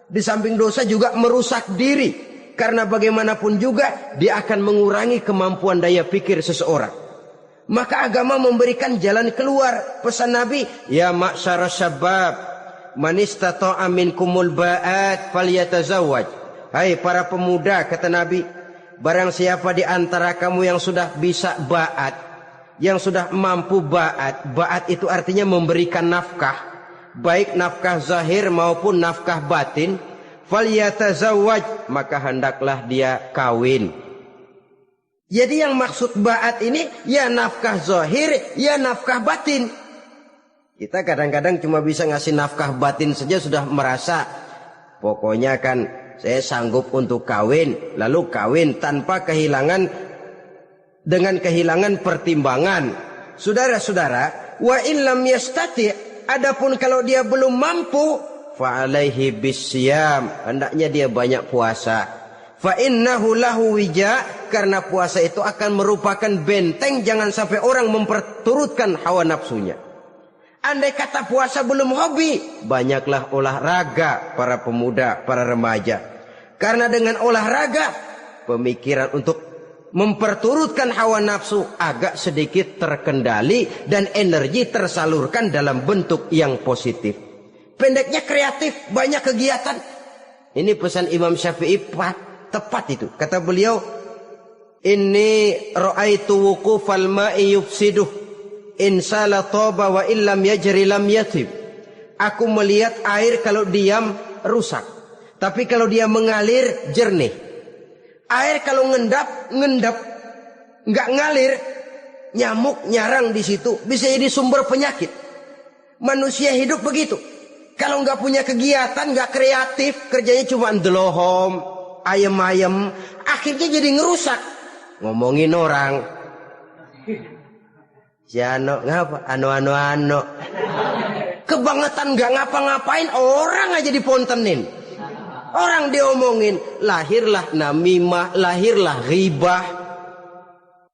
Di samping dosa juga merusak diri. Karena bagaimanapun juga dia akan mengurangi kemampuan daya pikir seseorang. Maka agama memberikan jalan keluar. Pesan Nabi, ya ma'syara syabab, man istata'a minkumul ba'at falyatazawwaj. Hai para pemuda, kata Nabi, barang siapa di antara kamu yang sudah bisa ba'at, yang sudah mampu ba'at. Ba'at itu artinya memberikan nafkah, baik nafkah zahir maupun nafkah batin. Falyatazawwaj, maka hendaklah dia kawin. Jadi yang maksud ba'at ini ya nafkah zahir, ya nafkah batin. Kita kadang-kadang cuma bisa ngasih nafkah batin saja sudah merasa pokoknya kan saya sanggup untuk kawin, lalu kawin tanpa kehilangan, dengan kehilangan pertimbangan. Saudara-saudara, wa illam yastati, adapun kalau dia belum mampu, fa alaihi bisyam, hendaknya dia banyak puasa. Fa innahu lahu wija, karena puasa itu akan merupakan benteng jangan sampai orang memperturutkan hawa nafsunya. Andai kata puasa belum hobi, banyaklah olahraga para pemuda, para remaja. Karena dengan olahraga, pemikiran untuk memperturutkan hawa nafsu agak sedikit terkendali dan energi tersalurkan dalam bentuk yang positif. Pendeknya kreatif, banyak kegiatan. Ini pesan Imam Syafi'i tepat itu. Kata beliau, inni ra'aitu wuqufal ma'i yufsiduh, insala toba wa illam yajri lam yatib. Aku melihat air kalau diam rusak, tapi kalau dia mengalir jernih. Air kalau ngendap, nggak ngalir, nyamuk nyarang di situ, bisa jadi sumber penyakit. Manusia hidup begitu. Kalau nggak punya kegiatan, nggak kreatif, kerjanya cuma ndelohom, ayem-ayem, akhirnya jadi ngerusak. Ngomongin orang. Si ano ngapa? Ano. Kebangetan nggak ngapa-ngapain, orang aja dipontenin. Orang diomongin, lahirlah namimah, lahirlah ghibah.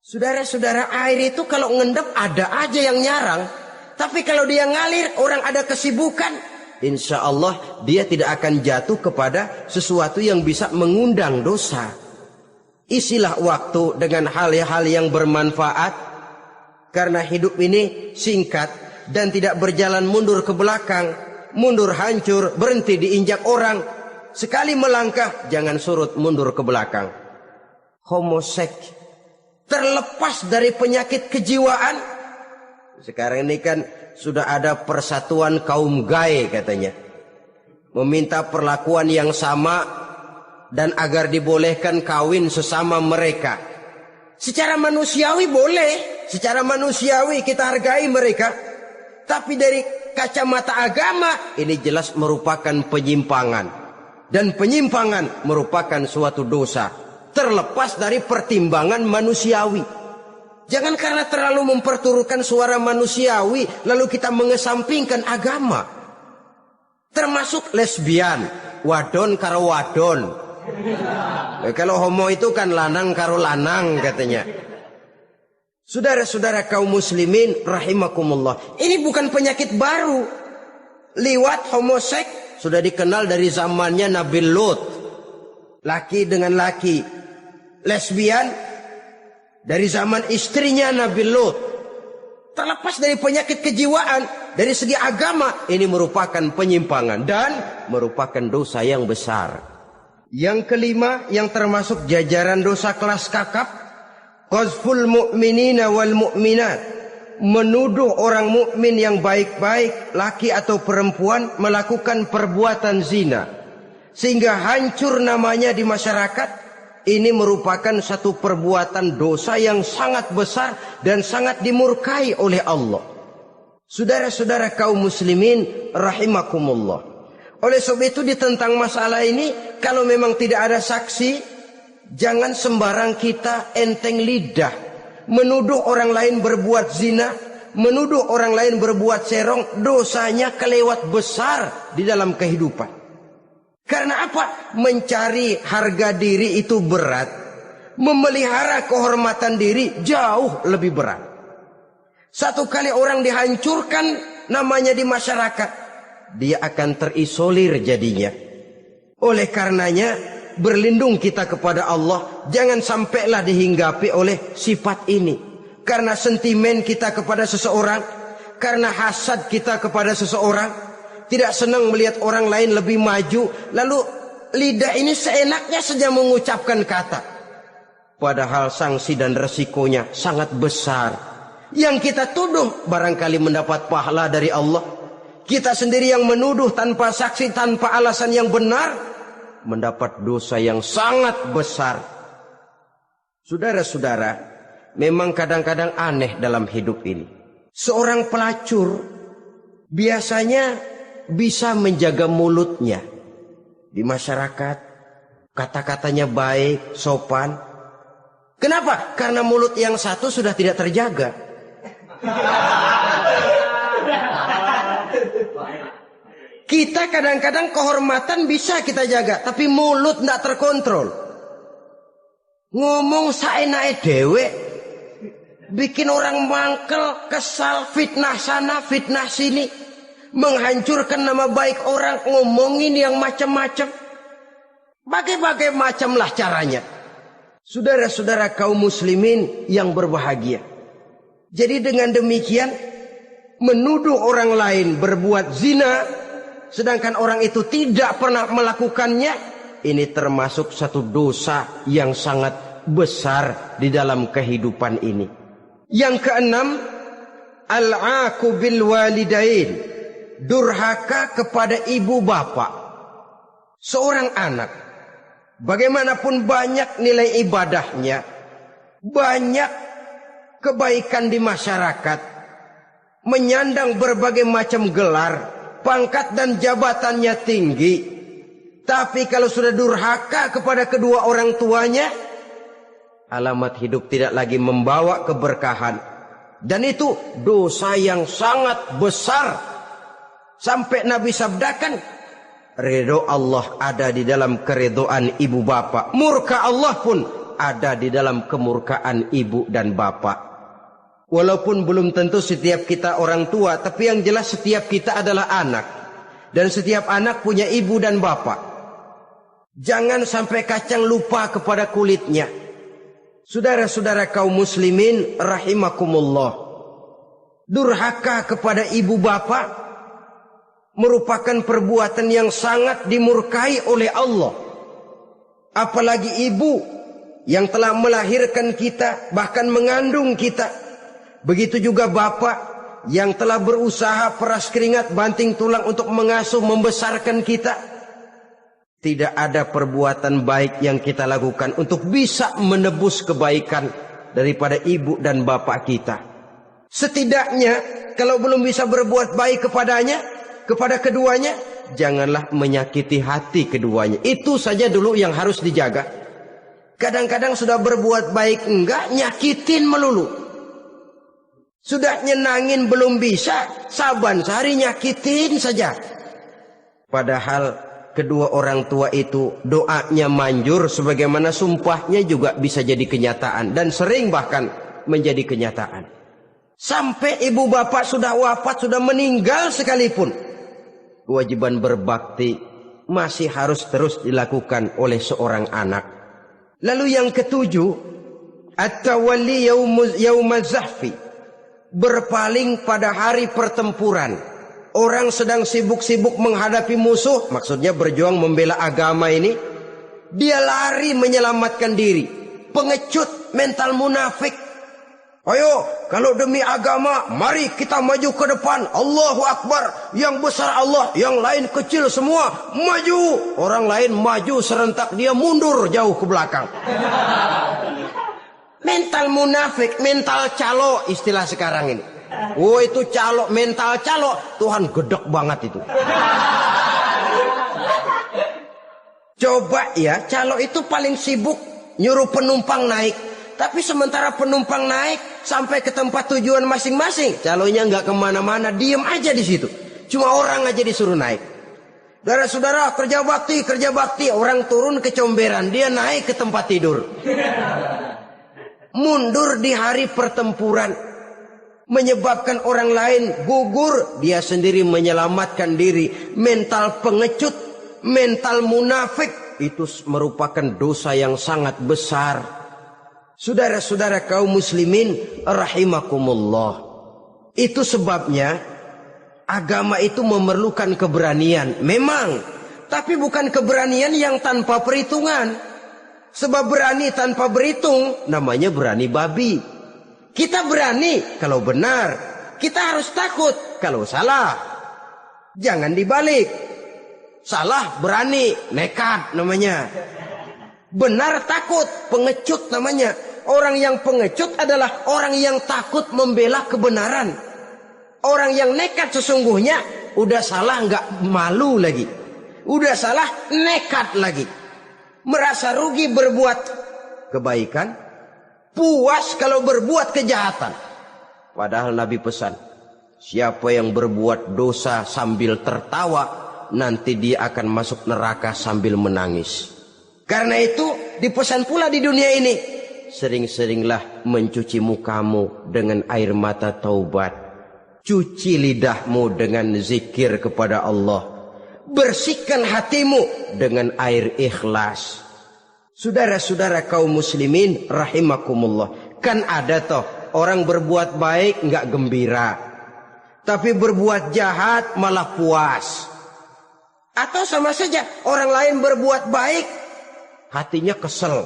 Saudara-saudara, air itu kalau ngendap ada aja yang nyarang. Tapi kalau dia ngalir, orang ada kesibukan, insya Allah dia tidak akan jatuh kepada sesuatu yang bisa mengundang dosa. Isilah waktu dengan hal-hal yang bermanfaat. Karena hidup ini singkat dan tidak berjalan mundur ke belakang. Mundur hancur, berhenti diinjak orang. Sekali melangkah, jangan surut mundur ke belakang. Homoseks, terlepas dari penyakit kejiwaan. Sekarang ini kan sudah ada persatuan kaum gay katanya. Meminta perlakuan yang sama dan agar dibolehkan kawin sesama mereka. Secara manusiawi boleh, secara manusiawi kita hargai mereka. Tapi dari kacamata agama ini jelas merupakan penyimpangan. Dan penyimpangan merupakan suatu dosa, terlepas dari pertimbangan manusiawi. Jangan karena terlalu memperturutkan suara manusiawi lalu kita mengesampingkan agama. Termasuk lesbian, wadon karo wadon. Kalau homo itu kan lanang karo lanang katanya. Saudara-saudara kaum muslimin rahimakumullah, ini bukan penyakit baru. Liwat, homoseks sudah dikenal dari zamannya Nabi Lut, laki dengan laki. Lesbian dari zaman istrinya Nabi Lut. Terlepas dari penyakit kejiwaan, dari segi agama ini merupakan penyimpangan dan merupakan dosa yang besar. Yang kelima yang termasuk jajaran dosa kelas kakap, qazful mu'minina wal mu'minat, menuduh orang mukmin yang baik-baik, laki atau perempuan, melakukan perbuatan zina sehingga hancur namanya di masyarakat. Ini merupakan satu perbuatan dosa yang sangat besar dan sangat dimurkai oleh Allah. Saudara-saudara kaum muslimin rahimakumullah, oleh sebab itu tentang masalah ini, kalau memang tidak ada saksi, jangan sembarang kita enteng lidah menuduh orang lain berbuat zina, menuduh orang lain berbuat serong. Dosanya kelewat besar di dalam kehidupan. Karena apa? Mencari harga diri itu berat. Memelihara kehormatan diri jauh lebih berat. Satu kali orang dihancurkan namanya di masyarakat, dia akan terisolir jadinya. Oleh karenanya, berlindung kita kepada Allah, jangan sampailah dihinggapi oleh sifat ini. Karena sentimen kita kepada seseorang, karena hasad kita kepada seseorang, tidak senang melihat orang lain lebih maju, lalu lidah ini seenaknya saja mengucapkan kata. Padahal sanksi dan resikonya sangat besar. Yang kita tuduh barangkali mendapat pahala dari Allah. Kita sendiri yang menuduh tanpa saksi, tanpa alasan yang benar, mendapat dosa yang sangat besar. Saudara-saudara, memang kadang-kadang aneh dalam hidup ini. Seorang pelacur biasanya bisa menjaga mulutnya di masyarakat, kata-katanya baik, sopan. Kenapa? Karena mulut yang satu sudah tidak terjaga. Kita kadang-kadang kehormatan bisa kita jaga, tapi mulut tidak terkontrol. Ngomong saenake dhewe, bikin orang mangkel, kesal, fitnah sana, fitnah sini, menghancurkan nama baik orang, ngomongin yang macam-macam. Bagai-bagai macamlah caranya. Saudara-saudara kaum muslimin yang berbahagia. Jadi dengan demikian, menuduh orang lain berbuat zina, sedangkan orang itu tidak pernah melakukannya, ini termasuk satu dosa yang sangat besar di dalam kehidupan ini. Yang keenam, al-'aqu bil walidain, durhaka kepada ibu bapak. Seorang anak, bagaimanapun banyak nilai ibadahnya, banyak kebaikan di masyarakat, menyandang berbagai macam gelar, pangkat dan jabatannya tinggi, tapi kalau sudah durhaka kepada kedua orang tuanya, alamat hidup tidak lagi membawa keberkahan. Dan itu dosa yang sangat besar. Sampai Nabi sabdakan, ridho Allah ada di dalam keridhaan ibu bapak, murka Allah pun ada di dalam kemurkaan ibu dan bapak. Walaupun belum tentu setiap kita orang tua, tapi yang jelas setiap kita adalah anak. Dan setiap anak punya ibu dan bapak. Jangan sampai kacang lupa kepada kulitnya. Saudara-saudara kaum muslimin rahimakumullah, durhaka kepada ibu bapak merupakan perbuatan yang sangat dimurkai oleh Allah. Apalagi ibu yang telah melahirkan kita, bahkan mengandung kita. Begitu juga bapak yang telah berusaha peras keringat banting tulang untuk mengasuh membesarkan kita. Tidak ada perbuatan baik yang kita lakukan untuk bisa menebus kebaikan daripada ibu dan bapak kita. Setidaknya kalau belum bisa berbuat baik kepadanya, kepada keduanya, janganlah menyakiti hati keduanya. Itu saja dulu yang harus dijaga. Kadang-kadang sudah berbuat baik enggak, nyakitin melulu. Sudah nyenangin belum bisa, saban sehari nyakitin saja. Padahal kedua orang tua itu doanya manjur, sebagaimana sumpahnya juga bisa jadi kenyataan. Dan sering bahkan menjadi kenyataan. Sampai ibu bapak sudah wafat, sudah meninggal sekalipun, kewajiban berbakti masih harus terus dilakukan oleh seorang anak. Lalu yang ketujuh, at-tawalli yaumaz zahfi, berpaling pada hari pertempuran. Orang sedang sibuk-sibuk menghadapi musuh, maksudnya berjuang membela agama ini, dia lari menyelamatkan diri. Pengecut, mental munafik. Ayo, kalau demi agama, mari kita maju ke depan. Allahu Akbar, yang besar Allah, yang lain kecil semua, maju. Orang lain maju serentak, dia mundur jauh ke belakang. Mental munafik, mental calo istilah sekarang ini. Oh itu calo, mental calo, Tuhan gedek banget itu. Coba ya, calo itu paling sibuk nyuruh penumpang naik. Tapi sementara penumpang naik sampai ke tempat tujuan masing-masing, calonya nggak kemana-mana, diem aja di situ. Cuma orang aja disuruh naik. Saudara-saudara, kerja bakti. Orang turun ke comberan, dia naik ke tempat tidur. Mundur di hari pertempuran, menyebabkan orang lain gugur, dia sendiri menyelamatkan diri. Mental pengecut, mental munafik, itu merupakan dosa yang sangat besar. Saudara-saudara kaum muslimin rahimakumullah. Itu sebabnya agama itu memerlukan keberanian. Memang, tapi bukan keberanian yang tanpa perhitungan. Sebab berani tanpa berhitung namanya berani babi. Kita berani kalau benar, kita harus takut kalau salah. Jangan dibalik. Salah berani, nekat namanya. Benar takut, pengecut namanya. Orang yang pengecut adalah orang yang takut membela kebenaran. Orang yang nekat sesungguhnya udah salah nggak malu lagi. Udah salah nekat lagi. Merasa rugi berbuat kebaikan, puas kalau berbuat kejahatan. Padahal Nabi pesan, siapa yang berbuat dosa sambil tertawa, nanti dia akan masuk neraka sambil menangis. Karena itu dipesan pula di dunia ini, sering-seringlah mencuci mukamu dengan air mata taubat. Cuci lidahmu dengan zikir kepada Allah. Bersihkan hatimu dengan air ikhlas. Saudara-saudara kaum muslimin rahimakumullah. Kan ada toh orang berbuat baik nggak gembira, tapi berbuat jahat malah puas. Atau sama saja orang lain berbuat baik, hatinya kesel.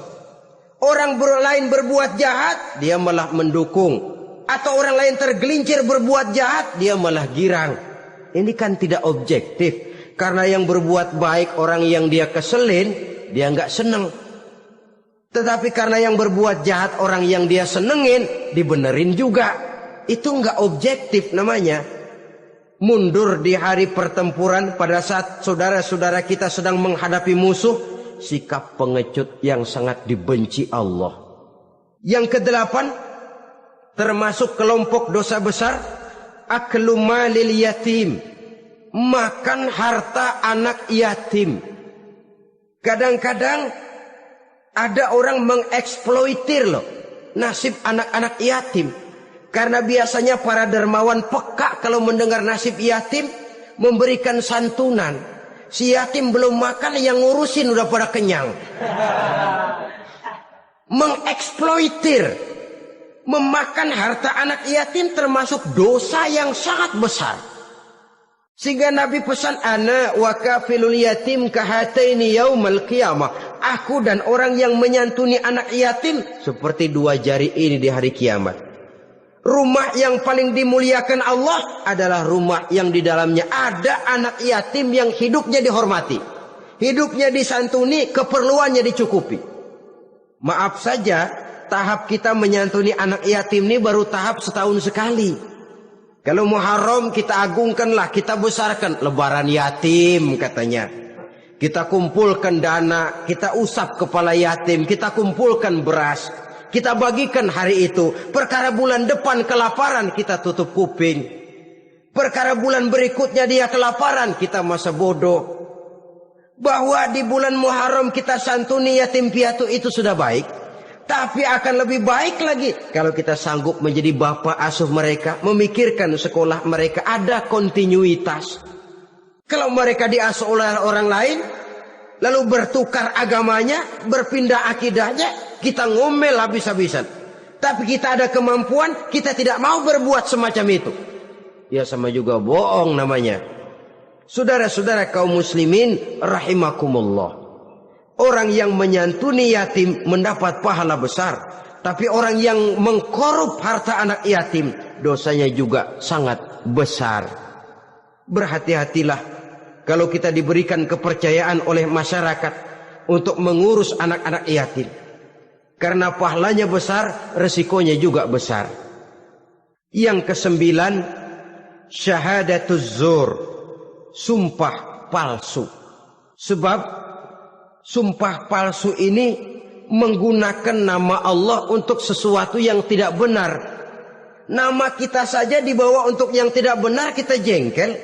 Orang lain berbuat jahat, dia malah mendukung. Atau orang lain tergelincir berbuat jahat, dia malah girang. Ini kan tidak objektif. Karena yang berbuat baik, orang yang dia keselin, dia nggak seneng. Tetapi karena yang berbuat jahat, orang yang dia senengin, dibenerin juga. Itu nggak objektif namanya. Mundur di hari pertempuran pada saat saudara-saudara kita sedang menghadapi musuh, sikap pengecut yang sangat dibenci Allah. Yang kedelapan, termasuk kelompok dosa besar, aklu malil yatim, makan harta anak yatim. Kadang-kadang ada orang mengeksploitir loh nasib anak-anak yatim. Karena biasanya para dermawan peka kalau mendengar nasib yatim, memberikan santunan. Si yatim belum makan, yang ngurusin udah pada kenyang. Mengeksploitir, memakan harta anak yatim termasuk dosa yang sangat besar. Sehingga Nabi pesan, ana wa kafilul yatim kahataini yaumal qiyamah. Aku dan orang yang menyantuni anak yatim seperti dua jari ini di hari kiamat. Rumah yang paling dimuliakan Allah adalah rumah yang di dalamnya ada anak yatim yang hidupnya dihormati, hidupnya disantuni, keperluannya dicukupi. Maaf saja, tahap kita menyantuni anak yatim ini baru tahap setahun sekali. Kalau Muharram kita agungkanlah, kita besarkan. Lebaran yatim katanya. Kita kumpulkan dana, kita usap kepala yatim, kita kumpulkan beras, kita bagikan hari itu. Perkara bulan depan kelaparan, kita tutup kuping. Perkara bulan berikutnya dia kelaparan, kita masa bodoh. Bahwa di bulan Muharram kita santuni yatim piatu itu sudah baik. Tapi akan lebih baik lagi kalau kita sanggup menjadi bapak asuh mereka, memikirkan sekolah mereka, ada kontinuitas. Kalau mereka diasuh oleh orang lain, lalu bertukar agamanya, berpindah akidahnya, kita ngomel habis-habisan. Tapi kita ada kemampuan, kita tidak mau berbuat semacam itu. Ya sama juga bohong namanya. Saudara-saudara kaum muslimin rahimakumullah. Orang yang menyantuni yatim mendapat pahala besar. Tapi orang yang mengkorup harta anak yatim, dosanya juga sangat besar. Berhati-hatilah kalau kita diberikan kepercayaan oleh masyarakat untuk mengurus anak-anak yatim. Karena pahalanya besar, resikonya juga besar. Yang kesembilan, syahadatuz zur, sumpah palsu. Sebab sumpah palsu ini menggunakan nama Allah untuk sesuatu yang tidak benar. Nama kita saja dibawa untuk yang tidak benar, kita jengkel.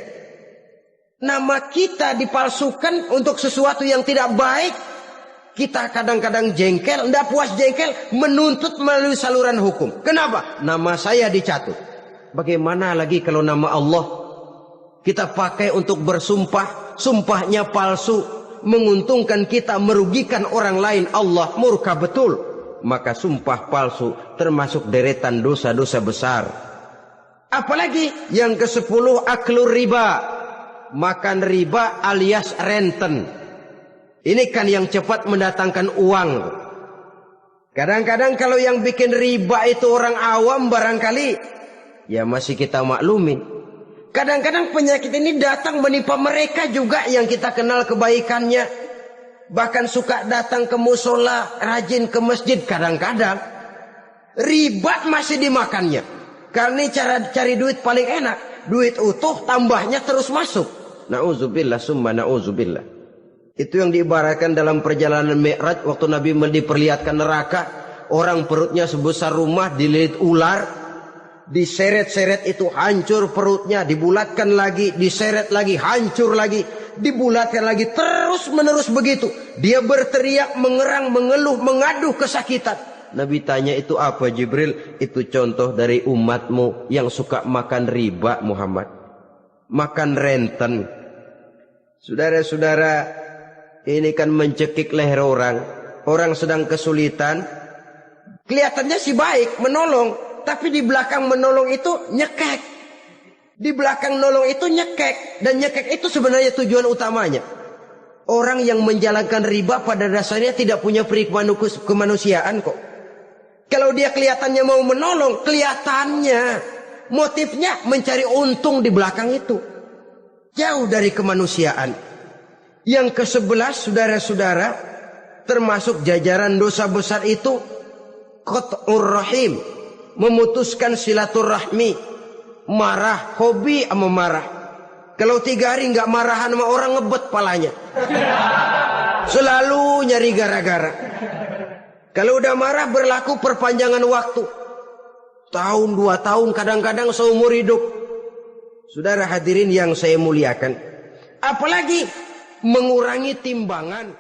Nama kita dipalsukan untuk sesuatu yang tidak baik. Kita kadang-kadang jengkel, tidak puas jengkel, menuntut melalui saluran hukum. Kenapa? Nama saya dicatut. Bagaimana lagi kalau nama Allah kita pakai untuk bersumpah, sumpahnya palsu, menguntungkan kita, merugikan orang lain, Allah murka betul. Maka sumpah palsu termasuk deretan dosa-dosa besar. Apalagi yang ke-10, aklur riba. Makan riba alias renten. Ini kan yang cepat mendatangkan uang. Kadang-kadang kalau yang bikin riba itu orang awam barangkali, ya masih kita maklumin. Kadang-kadang penyakit ini datang menimpa mereka juga yang kita kenal kebaikannya. Bahkan suka datang ke musola, rajin ke masjid kadang-kadang. Riba masih dimakannya. Karena cara cari duit paling enak. Duit utuh tambahnya terus masuk. Na'udzubillah summa na'udzubillah. Itu yang diibaratkan dalam perjalanan Mi'raj waktu Nabi diperlihatkan neraka. Orang perutnya sebesar rumah dililit ular. Diseret-seret itu hancur perutnya. Dibulatkan lagi, diseret lagi, hancur lagi. Dibulatkan lagi, terus menerus begitu. Dia berteriak, mengerang, mengeluh, mengaduh kesakitan. Nabi tanya, itu apa Jibril? Itu contoh dari umatmu yang suka makan riba Muhammad. Makan renten. Saudara-saudara, ini kan mencekik leher orang. Orang sedang kesulitan. Kelihatannya sih baik, menolong. Tapi di belakang menolong itu nyekek. Di belakang nolong itu nyekek. Dan nyekek itu sebenarnya tujuan utamanya. Orang yang menjalankan riba pada dasarnya tidak punya peri kemanusiaan kok. Kalau dia kelihatannya mau menolong, kelihatannya motifnya mencari untung di belakang itu. Jauh dari kemanusiaan. Yang ke-11 saudara-saudara, termasuk jajaran dosa besar itu qat'ur rahim, memutuskan silaturahmi. Marah, hobi sama marah. Kalau 3 hari nggak marahan sama orang, ngebet palanya. Selalu nyari gara-gara. Kalau udah marah berlaku perpanjangan waktu. Tahun, 2 tahun, kadang-kadang seumur hidup. Saudara hadirin yang saya muliakan. Apalagi mengurangi timbangan.